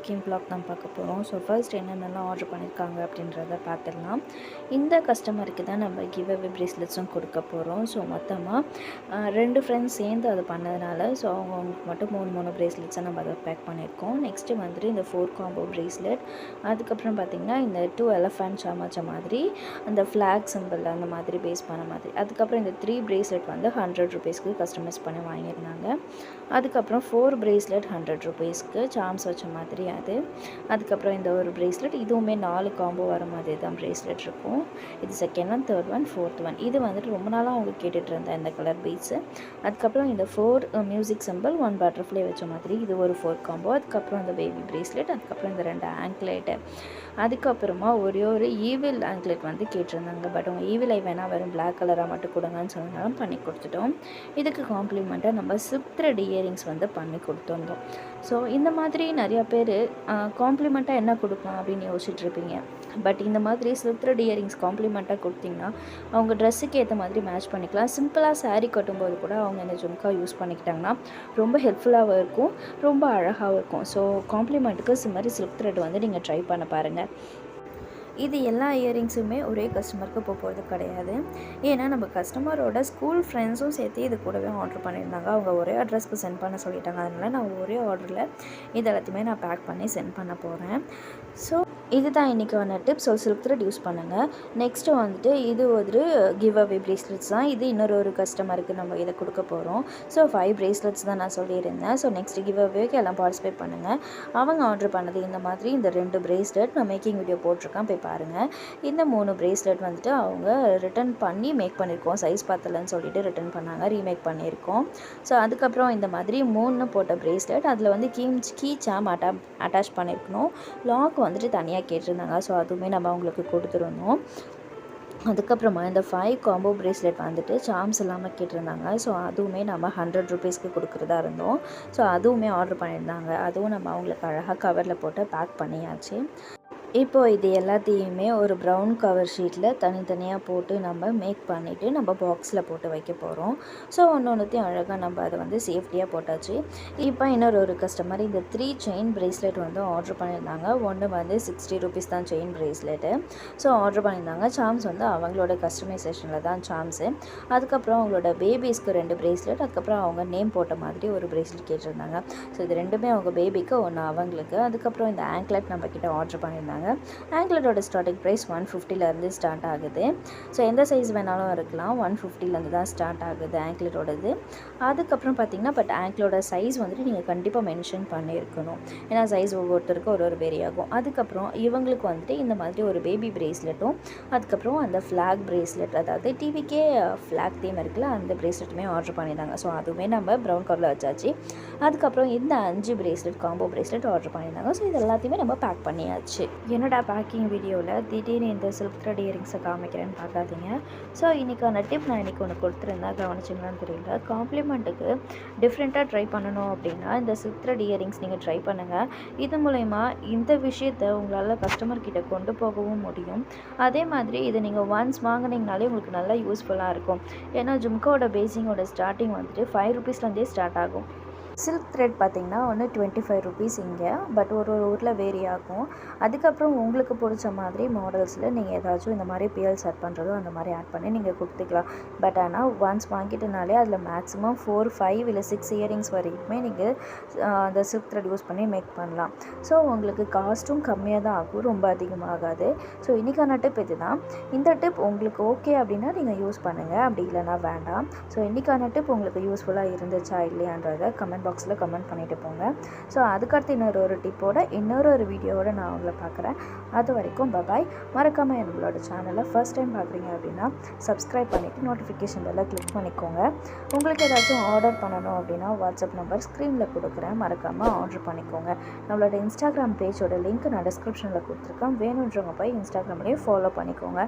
அன்பாக்கிங் vlog தான் பார்க்க போகிறோம். ஸோ ஃபர்ஸ்ட் என்னென்னலாம் ஆர்டர் பண்ணியிருக்காங்க அப்படின்றத பார்த்துடலாம். இந்த கஸ்டமருக்கு தான் நம்ம கிவ் அவே பிரேஸ்லெட்ஸும் கொடுக்க போகிறோம். ஸோ மொத்தமாக 2 ஃப்ரெண்ட்ஸ் சேர்ந்து அதை பண்ணதுனால ஸோ அவங்களுக்கு மட்டும் 3 பிரேஸ்லெட்ஸை நம்ம அதை பேக் பண்ணியிருக்கோம். நெக்ஸ்ட்டு வந்துட்டு இந்த 4 காம்போ பிரேஸ்லெட், அதுக்கப்புறம் பார்த்திங்கன்னா இந்த 2 எலஃபண்ட் சமைச்ச மாதிரி அந்த ஃப்ளாக் சிம்பிள் அந்த மாதிரி பேஸ் பண்ண மாதிரி, அதுக்கப்புறம் இந்த 3 பிரேஸ்லெட் வந்து 100 ருபீஸ்க்கு கஸ்டமைஸ் பண்ணி வாங்கியிருந்தாங்க. அதுக்கப்புறம் 4 பிரேஸ்லெட் 100 ருபீஸ்க்கு சார்ம்ஸ் வச்ச மாதிரி அது. அதுக்கப்புறம் இந்த ஒரு பிரேஸ்லெட், இதுவுமே 4 காம்போ வர மாதிரி தான் பிரேஸ்லெட் இருக்கும். இது second one, third one, fourth one. இது வந்துட்டு ரொம்ப நாளாக அவங்க கேட்டுட்டு இருந்தேன் இந்த கலர் பீட்ஸு. அதுக்கப்புறம் இந்த 4 மியூசிக் சிம்பிள் 1 பட்டர்ஃப்ளை வச்ச மாதிரி இது ஒரு 4 காம்போ. அதுக்கப்புறம் இந்த பேபி பிரேஸ்லெட், அதுக்கப்புறம் இந்த 2 ஆங்க்லேட்டு, அதுக்கப்புறமா ஒரே ஒரு ஈவில் ஆங்க்லெட் வந்து கேட்டிருந்தாங்க. பட் அவங்க ஈவில் ஐ வேணால் வெறும் பிளாக் கலராக மட்டும் கொடுங்கன்னு சொன்னாலும் பண்ணி கொடுத்துட்டோம். இதுக்கு காம்ப்ளிமெண்ட்டாக நம்ம சில்க் த்ரெட் இயரிங்ஸ் வந்து பண்ணி கொடுத்துருந்தோம். ஸோ இந்த மாதிரி நிறையா பேர் காம்ப்ளிமெண்ட்டாக என்ன கொடுக்கலாம் அப்படின்னு யோசிச்சுட்ருப்பீங்க. பட் இந்த மாதிரி சில்க் த்ரெட் இயரிங்ஸ் காம்ப்ளிமெண்ட்டாக கொடுத்திங்கன்னா அவங்க ட்ரெஸ்ஸுக்கு ஏற்ற மாதிரி மேட்ச் பண்ணிக்கலாம். சிம்பிளாக சாரீ கட்டும்போது கூட அவங்க இந்த ஜும்கா யூஸ் பண்ணிக்கிட்டாங்கன்னா ரொம்ப ஹெல்ப்ஃபுல்லாகவும் இருக்கும், ரொம்ப அழகாகவும் இருக்கும். ஸோ காம்ப்ளிமெண்ட்டுக்கு இது மாதிரி சில்க் த்ரெட் வந்து நீங்கள் ட்ரை பண்ண பாருங்கள். இது எல்லா இயரிங்ஸுமே ஒரே கஸ்டமருக்கு போகிறது கிடையாது. ஏன்னா நம்ம கஸ்டமரோட ஸ்கூல் ஃப்ரெண்ட்ஸும் சேர்த்து இது கூடவே ஆர்டர் பண்ணியிருந்தாங்க. அவங்க ஒரே அட்ரஸ்க்கு சென்ட் பண்ண சொல்லிட்டாங்க. அதனால் நான் ஒரே ஆர்டரில் இது எல்லாத்தையுமே நான் பேக் பண்ணி சென்ட் பண்ண போகிறேன். ஸோ இதுதான் இன்றைக்கான tips. So silk thread use பண்ணுங்கள். நெக்ஸ்ட்டு வந்துட்டு இது ஒரு கிவ் அவே பிரேஸ்லெட்ஸ் தான். இது இன்னொரு கஸ்டமருக்கு நம்ம இதை கொடுக்க போகிறோம். ஸோ 5 பிரேஸ்லெட்ஸ் தான் நான் சொல்லியிருந்தேன். ஸோ நெக்ஸ்ட்டு கிவ் அவேக்கு எல்லாம் பார்ட்டிசிபேட் பண்ணுங்கள். அவங்க ஆர்டர் பண்ணது இந்த மாதிரி இந்த 2 பிரேஸ்லெட் நான் மேக்கிங் வீடியோ போட்டிருக்கேன், போய் பாருங்கள். இந்த 3 பிரேஸ்லெட் வந்துட்டு அவங்க ரிட்டன் பண்ணி மேக் பண்ணியிருக்கோம். சைஸ் பத்தலைன்னு சொல்லிட்டு ரிட்டன் பண்ணாங்க, ரீமேக் பண்ணியிருக்கோம். ஸோ அதுக்கப்புறம் இந்த மாதிரி 3 போட்ட பிரேஸ்லெட், அதில் வந்து கீ சாம் அட்டாச் பண்ணியிருக்கணும். லாக் வந்துட்டு தனியாக கேட்டிருந்தாங்க. ஸோ அதுவுமே நம்ம அவங்களுக்கு கொடுத்துருந்தோம். அதுக்கப்புறமா இந்த 5 காம்போ பிரேஸ்லெட் வந்துட்டு சார்ம்ஸ் இல்லாமல் கேட்டிருந்தாங்க. ஸோ அதுவுமே நம்ம 100 ருபீஸ்க்கு கொடுக்குறதா இருந்தோம். ஸோ அதுவுமே ஆர்டர் பண்ணியிருந்தாங்க. அதுவும் நம்ம அவங்களுக்கு அழகாக கவரில் போட்டு பேக் பண்ணியாச்சு. இப்போது இது எல்லாத்தையுமே ஒரு ப்ரௌன் கவர் ஷீட்டில் தனித்தனியாக போட்டு நம்ம மேக் பண்ணிவிட்டு நம்ம பாக்ஸில் போட்டு வைக்க போகிறோம். ஸோ ஒன்றையும் அழகாக நம்ம அதை வந்து சேஃப்டியாக போட்டாச்சு. இப்போ இன்னொரு கஸ்டமர் இந்த 3 செயின் பிரேஸ்லெட் வந்து ஆர்டர் பண்ணியிருந்தாங்க. ஒன்று வந்து 60 ருபீஸ் தான் செயின் பிரேஸ்லெட்டு. ஸோ ஆர்டர் பண்ணியிருந்தாங்க. சார்ம்ஸ் வந்து அவங்களோட கஸ்டமைசேஷனில் தான் சார்ம்ஸு. அதுக்கப்புறம் அவங்களோட பேபிஸ்க்கு 2 பிரேஸ்லெட், அதுக்கப்புறம் அவங்க நேம் போட்ட மாதிரி ஒரு பிரேஸ்லெட் கேட்டிருந்தாங்க. ஸோ இது 2மே அவங்க பேபிக்கு, ஒன்று அவங்களுக்கு. அதுக்கப்புறம் இந்த ஆங்க்லெட் நம்மக்கிட்ட ஆர்டர் பண்ணியிருந்தாங்க. ஆங்க்லெட்டோட ஸ்டார்டிங் ப்ரைஸ் 150லேருந்து ஸ்டார்ட் ஆகுது. ஸோ எந்த சைஸ் வேணாலும் இருக்கலாம். 150லேருந்து தான் ஸ்டார்ட் ஆகுது ஆங்க்லெட்டோடது. அதுக்கப்புறம் பார்த்திங்கன்னா பட் ஆங்க்லோட சைஸ் வந்துட்டு நீங்கள் கண்டிப்பாக மென்ஷன் பண்ணியிருக்கணும். ஏன்னா சைஸ் ஒவ்வொருத்தருக்கும் ஒரு வேரி ஆகும். அதுக்கப்புறம் இவங்களுக்கு வந்துட்டு இந்த மாதிரி ஒரு பேபி பிரேஸ்லெட்டும், அதுக்கப்புறம் அந்த ஃப்ளாக் பிரேஸ்லெட், அதாவது டிவிக்கே ஃப்ளாக் தீம் இருக்குல்ல, அந்த பிரேஸ்லெட்டுமே ஆர்டர் பண்ணியிருந்தாங்க. ஸோ அதுவுமே நம்ம ப்ரௌன் கலரில் வச்சாச்சு. அதுக்கப்புறம் இந்த 5 பிரேஸ்லெட் காம்போ பிரேஸ்லெட் ஆர்டர் பண்ணியிருந்தாங்க. ஸோ இது எல்லாத்தையுமே நம்ம பேக் பண்ணியாச்சு. என்னடா பேக்கிங் வீடியோவில் திடீர்னு இந்த சில்க் த்ரெட் இயரிங்ஸை காமிக்கிறேன்னு பார்க்காதீங்க. ஸோ இன்றைக்கான டிப் நான் இன்றைக்கி ஒன்று கொடுத்துருந்தேன், கவனிச்சிங்களான்னு தெரியல. காம்ப்ளிமெண்ட்டுக்கு டிஃப்ரெண்ட்டாக ட்ரை பண்ணணும் அப்படின்னா இந்த சில்க் த்ரெட் இயரிங்ஸ் நீங்கள் ட்ரை பண்ணுங்கள். இது மூலயமா இந்த விஷயத்தை உங்களால் கஸ்டமர்கிட்ட கொண்டு போகவும் முடியும். அதே மாதிரி இதை நீங்கள் ஒன்ஸ் வாங்கினீங்கனாலே உங்களுக்கு நல்லா யூஸ்ஃபுல்லாக இருக்கும். ஏன்னா ஜும்காவோட பேசிங்கோட ஸ்டார்டிங் வந்துட்டு 5 ருபீஸ்லேருந்தே ஸ்டார்ட் ஆகும். சில்க் த்ரெட் பார்த்திங்கன்னா ஒன்று 25 ருபீஸ் இங்கே, பட் ஒரு ஊரில் வேரி ஆகும். அதுக்கப்புறம் உங்களுக்கு பிடிச்ச மாதிரி மாடல்ஸில் நீங்கள் ஏதாச்சும் இந்த மாதிரி பிஎல் செட் பண்ணுறதோ அந்த மாதிரி ஆட் பண்ணி நீங்கள் கொடுத்துக்கலாம். பட் ஆனால் ஒன்ஸ் வாங்கிட்டனாலே அதில் மேக்ஸிமம் 4, 5 இல்லை 6 இயரிங்ஸ் வரைக்குமே நீங்கள் அந்த சில்க் த்ரெட் யூஸ் பண்ணி மேக் பண்ணலாம். ஸோ உங்களுக்கு காஸ்ட்டும் கம்மியாக தான் ஆகும், ரொம்ப அதிகமாகாது. ஸோ இன்றைக்கான டிப் இது தான். இந்த டிப் உங்களுக்கு ஓகே அப்படின்னா நீங்கள் யூஸ் பண்ணுங்கள், அப்படி இல்லைனா வேண்டாம். ஸோ இன்றைக்கான டிப் உங்களுக்கு யூஸ்ஃபுல்லாக இருந்துச்சா இல்லையான்றதை கமெண்ட் பாக்ஸில் கமெண்ட் பண்ணிவிட்டு போங்க. ஸோ அதுக்கடுத்து இன்னொரு டிப்போட இன்னொரு வீடியோவோட நான் உங்களை பார்க்குறேன். அது வரைக்கும் பபாய். மறக்காமல் என்னோட சேனலை ஃபர்ஸ்ட் டைம் பார்க்குறீங்க அப்படின்னா சப்ஸ்கிரைப் பண்ணிவிட்டு நோட்டிஃபிகேஷன் பெல்லை கிளிக் பண்ணிக்கோங்க. உங்களுக்கு ஏதாச்சும் ஆர்டர் பண்ணணும் அப்படின்னா வாட்ஸ்அப் நம்பர் ஸ்க்ரீனில் கொடுக்குறேன், மறக்காமல் ஆர்டர் பண்ணிக்கோங்க. நம்மளோட இன்ஸ்டாகிராம் பேஜோட லிங்க் நான் டிஸ்கிரிப்ஷனில் கொடுத்துருக்கேன். வேணுன்றவங்க போய் இன்ஸ்டாகிராம்லேயே ஃபாலோ பண்ணிக்கோங்க.